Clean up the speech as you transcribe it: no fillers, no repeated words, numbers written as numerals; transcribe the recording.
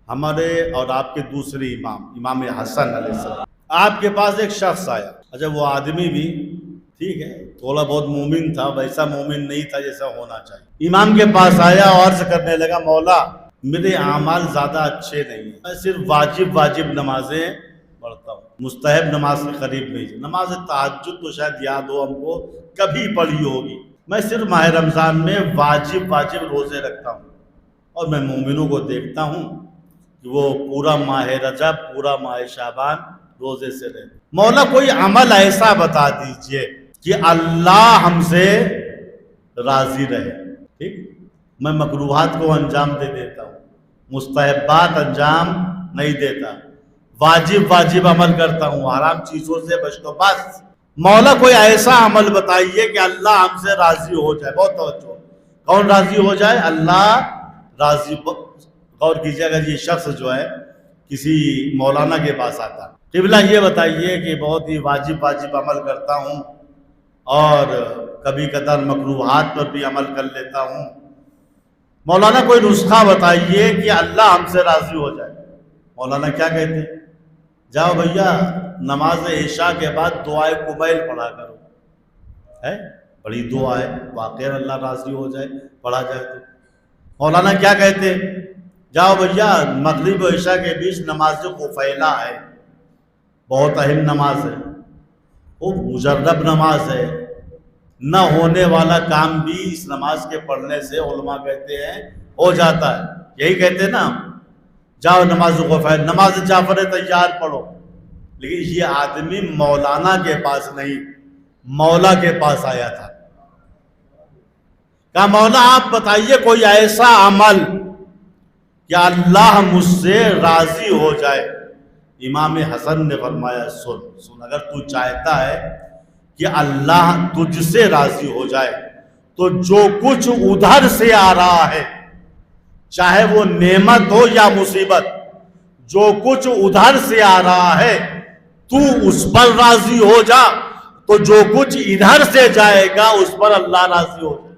ہمارے اور آپ کے دوسرے امام حسن علیہ السلام، آپ کے پاس ایک شخص آیا. اچھا وہ آدمی بھی ٹھیک ہے تھوڑا بہت مومن تھا، ویسا مومن نہیں تھا جیسا ہونا چاہیے. امام کے پاس آیا اور عرض کرنے لگا مولا میرے اعمال زیادہ اچھے نہیں ہیں، میں صرف واجب نمازیں پڑھتا ہوں، مستحب نماز کے قریب نہیں. نماز تہجد تو شاید یاد ہو ہم کو، کبھی پڑھی ہوگی. میں صرف ماہ رمضان میں واجب روزے رکھتا ہوں، اور میں مومنوں کو دیکھتا ہوں کہ وہ پورا ماہ رجب پورا ماہ شعبان روزے سے رہتے. مولا کوئی عمل ایسا بتا دیجئے کہ اللہ ہم سے راضی رہے. ٹھیک، میں مکروہات کو انجام دے دیتا ہوں، مستحبات انجام نہیں دیتا، واجب عمل کرتا ہوں، حرام چیزوں سے بچتا ہوں. بس مولا کوئی ایسا عمل بتائیے کہ اللہ ہم سے راضی ہو جائے. بہت توجہ، کون راضی ہو جائے؟ اللہ راضی. غور کیجیے، اگر یہ شخص جو ہے کسی مولانا کے پاس آتا، قبلہ یہ بتائیے کہ بہت ہی واجب عمل کرتا ہوں اور کبھی کبھار مکروہات پر بھی عمل کر لیتا ہوں، مولانا کوئی نسخہ بتائیے کہ اللہ ہم سے راضی ہو جائے. مولانا کیا کہتے؟ جاؤ بھیا نماز عشاء کے بعد دعائے قبیل پڑھا کرو، ہے بڑی دعا ہے، واقعا اللہ راضی ہو جائے، پڑھا جائے تو. مولانا کیا کہتے؟ جاؤ بھیا مغرب و عشاء کے بیچ نماز قفیلہ ہے، بہت اہم نماز ہے، وہ مجرب نماز ہے، نہ ہونے والا کام بھی اس نماز کے پڑھنے سے علماء کہتے ہیں ہو جاتا ہے. یہی کہتے ہیں نا، جاؤ نماز قفیلہ، نماز جعفر طیار پڑھو. لیکن یہ آدمی مولانا کے پاس نہیں، مولا کے پاس آیا تھا. کہا مولا آپ بتائیے کوئی ایسا عمل کہ اللہ مجھ سے راضی ہو جائے. امام حسن نے فرمایا سن، اگر تو چاہتا ہے کہ اللہ تجھ سے راضی ہو جائے تو جو کچھ ادھر سے آ رہا ہے، چاہے وہ نعمت ہو یا مصیبت، جو کچھ ادھر سے آ رہا ہے تو اس پر راضی ہو جا، تو جو کچھ ادھر سے جائے گا اس پر اللہ راضی ہو جائے.